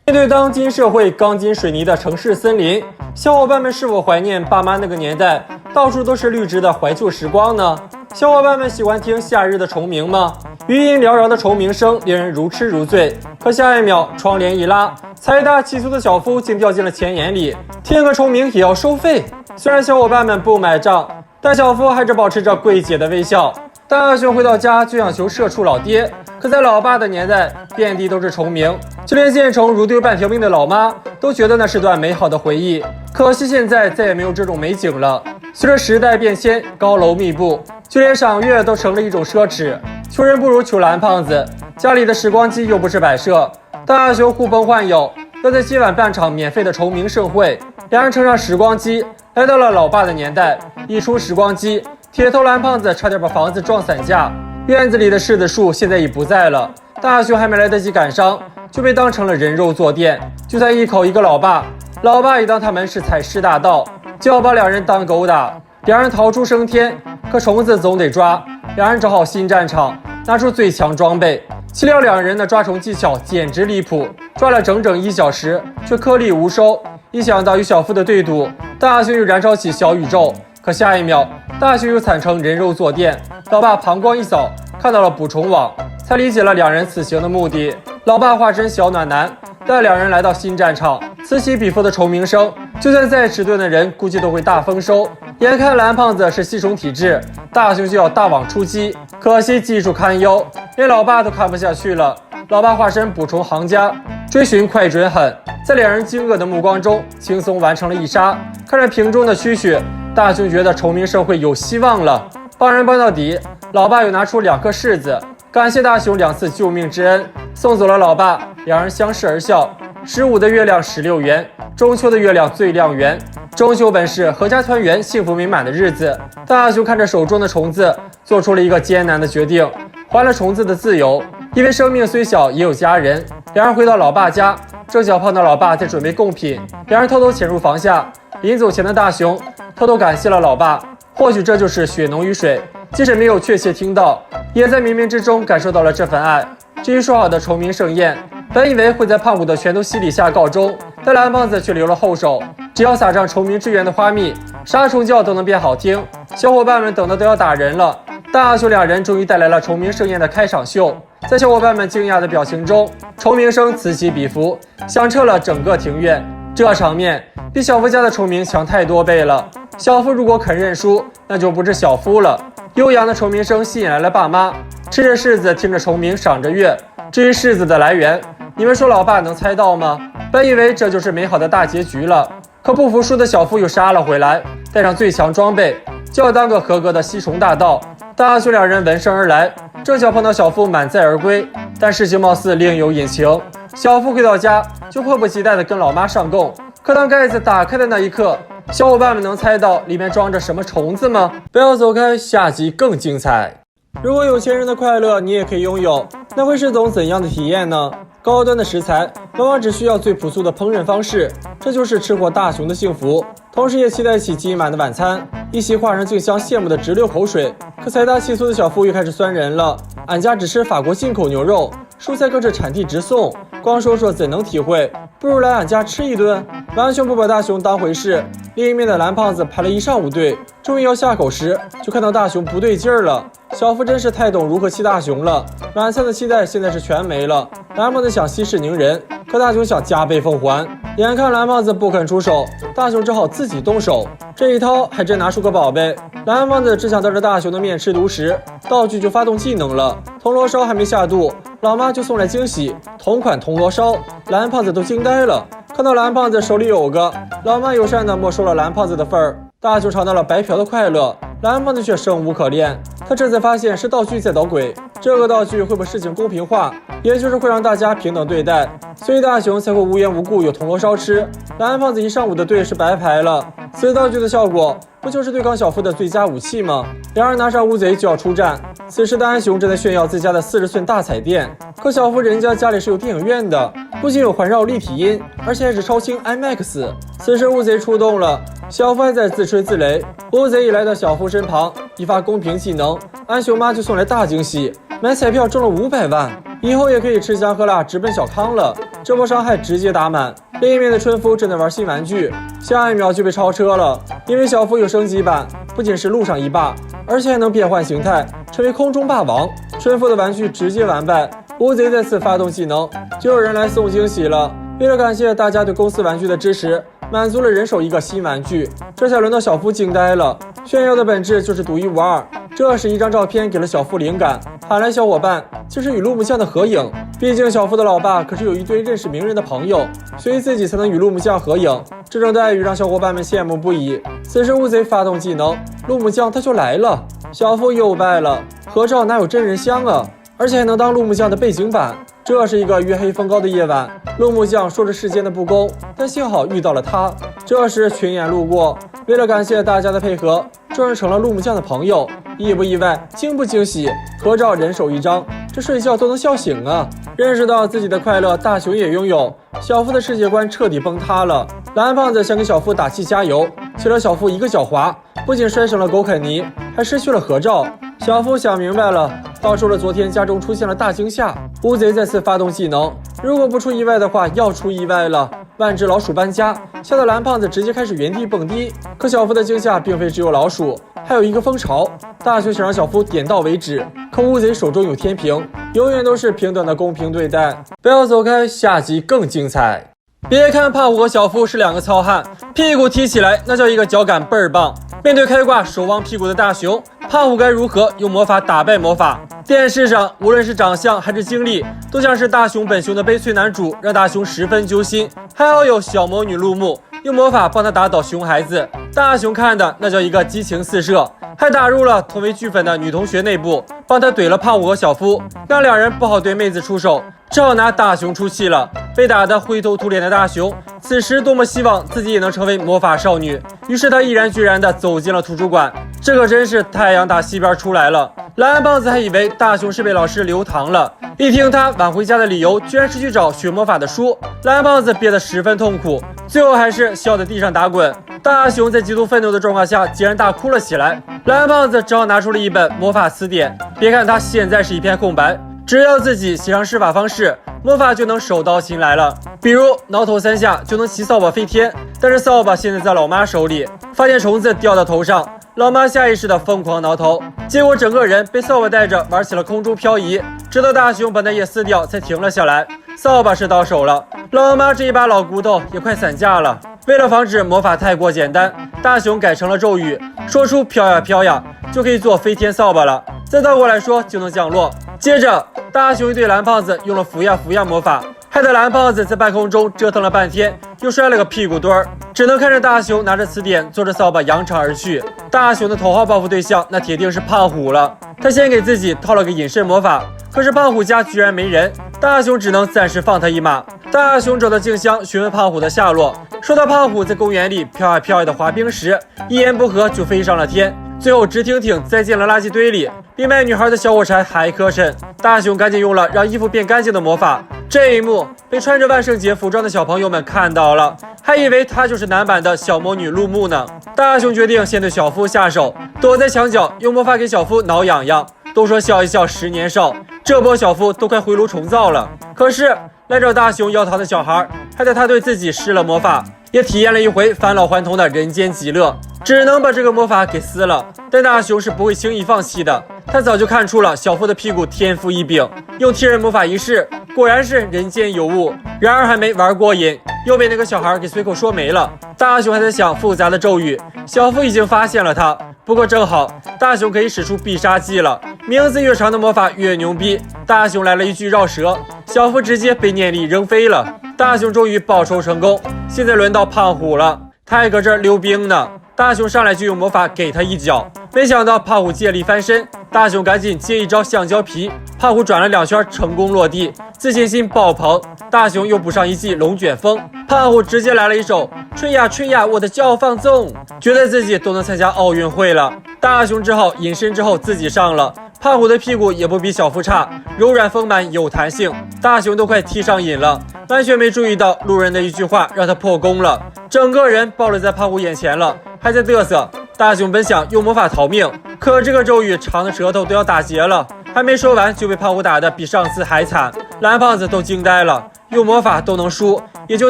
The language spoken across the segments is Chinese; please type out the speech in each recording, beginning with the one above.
面对当今社会钢筋水泥的城市森林，小伙伴们是否怀念爸妈那个年代，到处都是绿植的怀旧时光呢？小伙伴们喜欢听夏日的虫鸣吗？余音缭绕的虫鸣声令人如痴如醉，可下一秒窗帘一拉，财大气粗的小夫竟掉进了钱眼里，听个虫鸣也要收费。虽然小伙伴们不买账，但小夫还是保持着柜姐的微笑。大雄回到家就想求社畜老爹，可在老爸的年代，遍地都是虫鸣，就连见虫如丢半条命的老妈都觉得那是段美好的回忆。可惜现在再也没有这种美景了。随着时代变迁，高楼密布，就连赏月都成了一种奢侈。求人不如求蓝胖子，家里的时光机又不是摆设。大雄呼朋唤友，要在今晚办场免费的虫鸣盛会。两人乘上时光机，来到了老爸的年代。一出时光机，铁头蓝胖子差点把房子撞散架。院子里的柿子树现在已不在了，大雄还没来得及感伤，就被当成了人肉坐垫。就算一口一个老爸，老爸也当他们是采尸大盗，就要把两人当狗打。两人逃出升天，可虫子总得抓，两人找好新战场，拿出最强装备。岂料两人的抓虫技巧简直离谱，抓了整整1小时，却颗粒无收。一想到与小夫的对赌，大雄又燃烧起小宇宙。可下一秒，大雄又惨成人肉坐垫。老爸膀胱一扫，看到了捕虫网，才理解了两人此行的目的。老爸化身小暖男，带两人来到新战场，此起彼伏的虫鸣声，就算再迟钝的人估计都会大丰收。眼看蓝胖子是吸虫体质，大雄就要大网出击，可惜技术堪忧，连老爸都看不下去了。老爸化身捕虫行家，追寻快准狠，在两人惊愕的目光中轻松完成了一杀。看着瓶中的蛐蛐，大雄觉得虫鸣盛会有希望了。帮人帮到底，老爸又拿出2颗柿子，感谢大雄2次救命之恩，送走了老爸。两人相视而笑。15的月亮16圆，中秋的月亮最亮圆。中秋本是阖家团圆、幸福美满的日子。大雄看着手中的虫子，做出了一个艰难的决定，还了虫子的自由。因为生命虽小，也有家人。两人回到老爸家，正巧碰到老爸在准备贡品，两人偷偷潜入房下。临走前的大雄偷偷感谢了老爸，或许这就是血浓于水，即使没有确切听到，也在冥冥之中感受到了这份爱。至于说好的虫鸣盛宴，本以为会在胖虎的拳头洗礼下告终，但蓝胖子却留了后手，只要撒上虫鸣之源的花蜜，杀虫叫都能变好听。小伙伴们等的都要打人了。大雄两人终于带来了虫鸣盛宴的开场秀，在小伙伴们惊讶的表情中，虫鸣声此起彼伏，响彻了整个庭院。这场面比小夫家的虫鸣强太多倍了。小夫如果肯认输，那就不是小夫了。悠扬的虫鸣声吸引来了爸妈，吃着柿子，听着虫鸣，赏着月。至于柿子的来源，你们说老爸能猜到吗？本以为这就是美好的大结局了，可不服输的小夫又杀了回来，带上最强装备，就要当个合格的吸虫大盗。大雄两人闻声而来，正巧碰到小夫满载而归，但事情貌似另有隐情。小夫回到家就迫不及待地跟老妈上供，可当盖子打开的那一刻，小伙伴们能猜到里面装着什么虫子吗？不要走开，下集更精彩。如果有钱人的快乐你也可以拥有，那会是种怎样的体验呢？高端的食材往往只需要最朴素的烹饪方式，这就是吃货大雄的幸福。同时也期待起今晚的晚餐，一席话让静香羡慕的直流口水。可财大气粗的小夫又开始酸人了，俺家只吃法国进口牛肉，蔬菜更是产地直送，光说说怎能体会？不如来俺家吃一顿。完全不把大雄当回事。另一面的蓝胖子排了一上午队，终于要下口时，就看到大雄不对劲儿了。小夫真是太懂如何气大雄了，晚餐的期待现在是全没了。蓝胖子想息事宁人，可大雄想加倍奉还。眼看蓝胖子不肯出手，大雄只好自己动手。这一掏还真拿出个宝贝。蓝胖子只想当着大雄的面吃独食，道具就发动技能了。铜锣烧还没下肚，老妈就送来惊喜，同款铜锣烧。蓝胖子都惊呆了。看到蓝胖子手里有个，老妈友善地没收了蓝胖子的份儿。大雄尝到了白嫖的快乐，蓝胖子却生无可恋。他这才发现是道具在捣鬼，这个道具会把事情公平化，也就是会让大家平等对待，所以大雄才会无缘无故有铜锣烧吃。蓝胖子一上午的队是白排了。此道具的效果不就是对抗小夫的最佳武器吗？两人拿上乌贼就要出战。此时的安雄正在炫耀自家的40寸大彩电，可小夫人家家里是有电影院的，不仅有环绕立体音，而且还是超清 IMAX。此时乌贼出动了，小夫还在自吹自擂。乌贼一来到小夫身旁，一发公屏技能，安雄妈就送来大惊喜，买彩票中了500万，以后也可以吃香喝辣直奔小康了。这波伤害直接打满。另一面的春夫正在玩新玩具，下一秒就被超车了。因为小夫有升级版，不仅是陆上一霸，而且还能变换形态，成为空中霸王。春夫的玩具直接完败，乌贼再次发动技能，就有人来送惊喜了。为了感谢大家对公司玩具的支持，满足了人手一个新玩具，这下轮到小夫惊呆了。炫耀的本质就是独一无二。这时一张照片给了小夫灵感，喊来小伙伴，就是与陆木像的合影。毕竟小夫的老爸可是有一堆认识名人的朋友，所以自己才能与陆木像合影。这种待遇让小伙伴们羡慕不已。此时乌贼发动技能，陆木像他就来了。小夫又败了，合照哪有真人香啊？而且还能当陆木像的背景板。这是一个月黑风高的夜晚，陆木像说着世间的不公，但幸好遇到了他。这时群演路过，为了感谢大家的配合，众人成了陆木像的朋友。意不意外，惊不惊喜？合照人手一张，这睡觉都能笑醒啊！认识到自己的快乐，大熊也拥有。小夫的世界观彻底崩塌了。蓝胖子想给小夫打气加油，结果小夫一个脚滑，不仅摔成了狗啃泥，还失去了合照。小夫想明白了，道出了昨天家中出现了大惊吓。乌贼再次发动技能，如果不出意外的话，要出意外了。万只老鼠搬家，吓得蓝胖子直接开始原地蹦迪。可小夫的惊吓并非只有老鼠，还有一个蜂巢。大熊想让小夫点到为止，可乌贼手中有天平，永远都是平等的公平对待。不要走开，下集更精彩。别看胖虎和小夫是两个糙汉，屁股提起来那叫一个脚感倍儿棒。面对开挂手忘屁股的大熊，胖虎该如何用魔法打败魔法？电视上无论是长相还是经历，都像是大熊本熊的悲催男主，让大熊十分揪心。还好有小魔女陆木用魔法帮他打倒熊孩子，大熊看的那叫一个激情四射，还打入了同为剧粉的女同学内部，帮他怼了胖虎和小夫，让两人不好对妹子出手，只好拿大熊出气了。被打得灰头土脸的大熊，此时多么希望自己也能成为魔法少女，于是他毅然决然地走进了图书馆。这可真是太阳打西边出来了。蓝胖子还以为大熊是被老师留堂了，一听他晚回家的理由居然是去找学魔法的书，蓝胖子憋得十分痛苦，最后还是笑在地上打滚。大熊在极度愤怒的状况下竟然大哭了起来，蓝胖子只好拿出了一本魔法词典。别看他现在是一片空白，只要自己写上施法方式，魔法就能手到擒来了。比如挠头3下就能骑扫把飞天，但是扫把现在在老妈手里，发现虫子掉到头上，老妈下意识的疯狂挠头，结果整个人被扫把带着玩起了空中漂移，直到大熊把那页撕掉才停了下来。扫把是到手了，老妈这一把老骨头也快散架了。为了防止魔法太过简单，大熊改成了咒语，说出飘呀飘呀就可以做飞天扫把了，再倒过来说就能降落。接着大熊对蓝胖子用了扶呀扶呀魔法，害得蓝胖子在半空中折腾了半天，又摔了个屁股墩儿，只能看着大熊拿着词典坐着扫把扬长而去。大熊的头号报复对象那铁定是胖虎了，他先给自己套了个隐身魔法，可是胖虎家居然没人，大熊只能暂时放他一马。大熊找到静香询问胖虎的下落，说到胖虎在公园里飘呀飘呀的滑冰时，一言不合就飞上了天，最后直挺挺栽进了垃圾堆里，比卖女孩的小火柴还磕碜。大熊赶紧用了让衣服变干净的魔法，这一幕被穿着万圣节服装的小朋友们看到了，还以为他就是男版的小魔女陆木呢。大熊决定先对小夫下手，躲在墙角用魔法给小夫挠痒痒。都说笑一笑10年少，这波小夫都快回炉重造了。可是来找大熊要糖的小孩，还在他对自己施了魔法，也体验了一回返老还童的人间极乐，只能把这个魔法给撕了。但大熊是不会轻易放弃的，他早就看出了小夫的屁股天赋异禀，用替人魔法一试，果然是人间尤物。然而还没玩过瘾，又被那个小孩给随口说没了。大熊还在想复杂的咒语，小夫已经发现了他，不过正好大熊可以使出必杀技了，名字越长的魔法越牛逼。大熊来了一句绕舌，小夫直接被念力扔飞了。大熊终于报仇成功，现在轮到胖虎了，他还搁这儿溜冰呢。大熊上来就用魔法给他一脚，没想到胖虎借力翻身，大熊赶紧接一招橡胶皮，胖虎转了2圈成功落地，自信心爆棚。大熊又补上一记龙卷风，胖虎直接来了一首吹呀吹呀我的骄傲放纵，觉得自己都能参加奥运会了。大熊只好隐身之后自己上了，胖虎的屁股也不比小夫差，柔软丰满有弹性，大熊都快踢上瘾了，完全没注意到路人的一句话让他破功了，整个人暴露在胖虎眼前了，还在嘚瑟。大熊本想用魔法逃命，可这个咒语长的舌头都要打结了，还没说完就被胖虎打得比上次还惨。蓝胖子都惊呆了，用魔法都能输，也就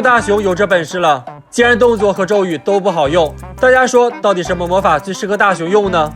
大雄有这本事了。既然动作和咒语都不好用，大家说到底什么魔法最适合大雄用呢？